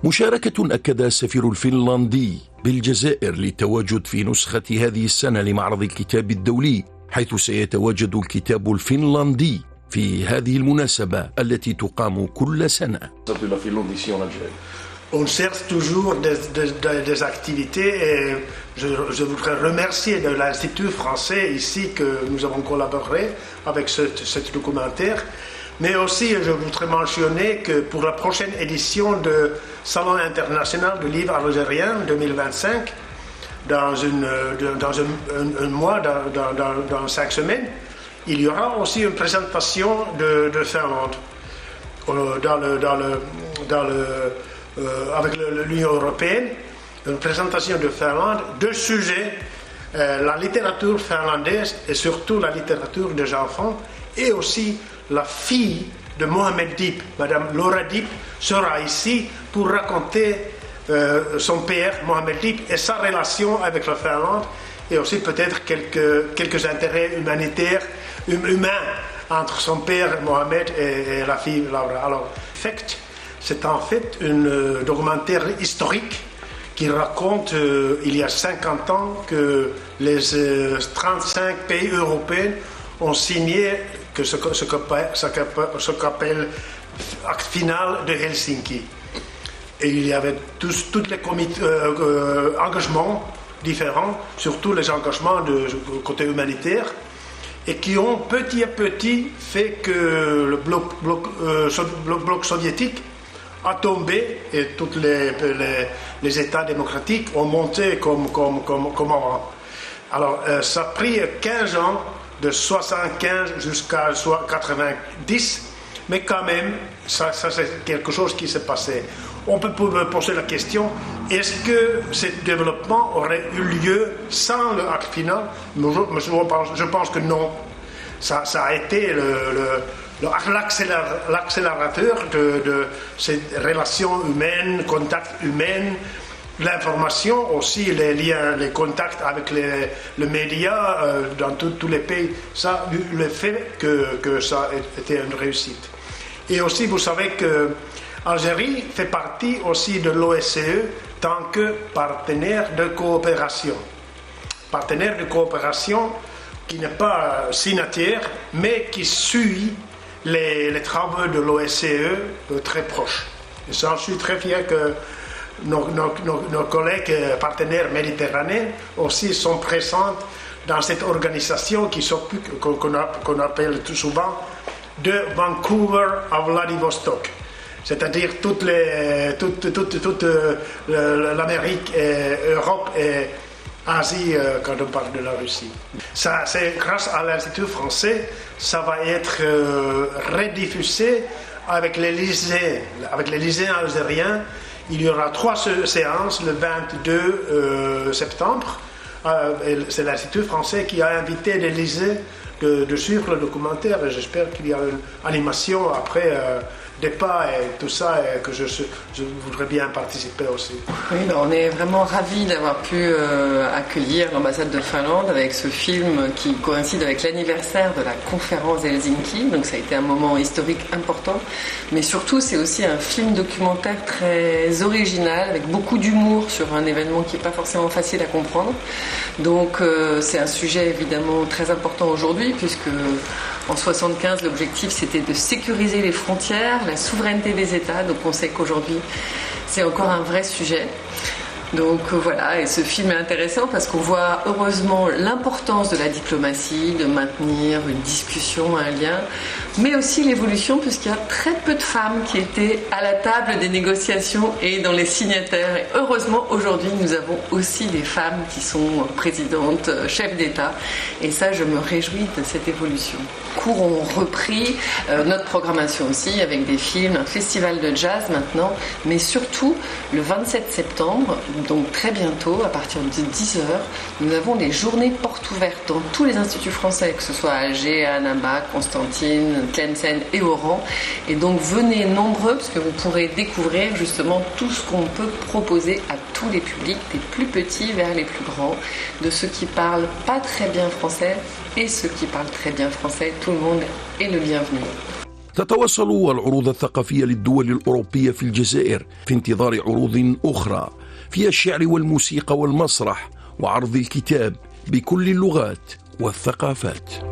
مشاركة أكد السفير الفنلندي بالجزائر للتواجد في نسخة هذه السنة لمعرض الكتاب الدولي، حيث سيتواجد الكتاب الفنلندي في هذه المناسبة التي تقام كل سنة. On cherche toujours des activités et je voudrais remercier de l'Institut français ici que nous avons collaboré avec ce documentaire. Mais aussi, je voudrais mentionner que pour la prochaine édition du Salon international du livre algérien 2025, dans un mois, dans 5 semaines, il y aura aussi une présentation de Finlande avec l'Union européenne, une présentation de Finlande, 2 sujets, la littérature finlandaise et surtout la littérature des enfants, et aussi la fille de Mohamed Dib, Madame Laura Dib, sera ici pour raconter son père, Mohamed Dib, et sa relation avec la Finlande, et aussi peut-être quelques intérêts humanitaires, humains, entre son père Mohamed et la fille Laura. Alors, c'est en fait un documentaire historique qui raconte il y a 50 ans que les 35 pays européens ont signé ce qu'appelle acte final de Helsinki. Et il y avait tous les engagements différents, surtout les engagements de côté humanitaire, et qui ont petit à petit fait que le bloc soviétique a tombé et tous les États démocratiques ont monté comme avant. Alors, ça a pris 15 ans, de 75 jusqu'à 90, mais quand même, ça c'est quelque chose qui s'est passé. On peut poser la question, est-ce que ce développement aurait eu lieu sans le acte final? Je pense que non. Ça a été l'accélérateur de ces relations humaines, contacts humains, l'information aussi, les liens, les contacts avec les médias dans tous les pays. Ça a eu le fait que ça était une réussite. Et aussi, vous savez que Algérie fait partie aussi de l'OSCE tant que partenaire de coopération. Partenaire de coopération qui n'est pas signataire, mais qui suit les travaux de l'OSCE très proches. Et ça, je suis très fier que nos collègues partenaires méditerranéens aussi sont présents dans cette organisation qui s'occupe, qu'on appelle tout souvent, de Vancouver à Vladivostok. C'est-à-dire toute l'Amérique, Europe et Asie quand on parle de la Russie. Ça, c'est grâce à l'Institut français, ça va être rediffusé avec les lycéens algériens. Il y aura 3 séances le 22 septembre. C'est l'Institut français qui a invité les lycées de suivre le documentaire et j'espère qu'il y a une animation après départ et tout ça et que je voudrais bien participer aussi. Oui, on est vraiment ravis d'avoir pu accueillir l'ambassade de Finlande avec ce film qui coïncide avec l'anniversaire de la conférence d'Helsinki, donc ça a été un moment historique important, mais surtout c'est aussi un film documentaire très original avec beaucoup d'humour sur un événement qui n'est pas forcément facile à comprendre. Donc c'est un sujet évidemment très important aujourd'hui puisque en 1975, l'objectif c'était de sécuriser les frontières, la souveraineté des États. Donc on sait qu'aujourd'hui, c'est encore un vrai sujet. Donc voilà, et ce film est intéressant parce qu'on voit heureusement l'importance de la diplomatie, de maintenir une discussion, un lien, mais aussi l'évolution puisqu'il y a très peu de femmes qui étaient à la table des négociations et dans les signataires. Et heureusement, aujourd'hui, nous avons aussi des femmes qui sont présidentes, chefs d'État, et ça, je me réjouis de cette évolution. Les cours ont repris notre programmation aussi avec des films, un festival de jazz maintenant, mais surtout le 27 septembre, donc très bientôt, à partir de 10h, nous avons les journées portes ouvertes dans tous les instituts français, que ce soit à Alger, à Annaba, Constantine, Tlemcen et Oran. Et donc venez nombreux parce que vous pourrez découvrir justement tout ce qu'on peut proposer à tous les publics, des plus petits vers les plus grands, de ceux qui parlent pas très bien français et ceux qui parlent très bien français. Tout le monde est le bienvenu. تتواصل العروض الثقافية للدول الأوروبية في الجزائر في انتظار عروض أخرى فيها الشعر والموسيقى والمسرح وعرض الكتاب بكل اللغات والثقافات.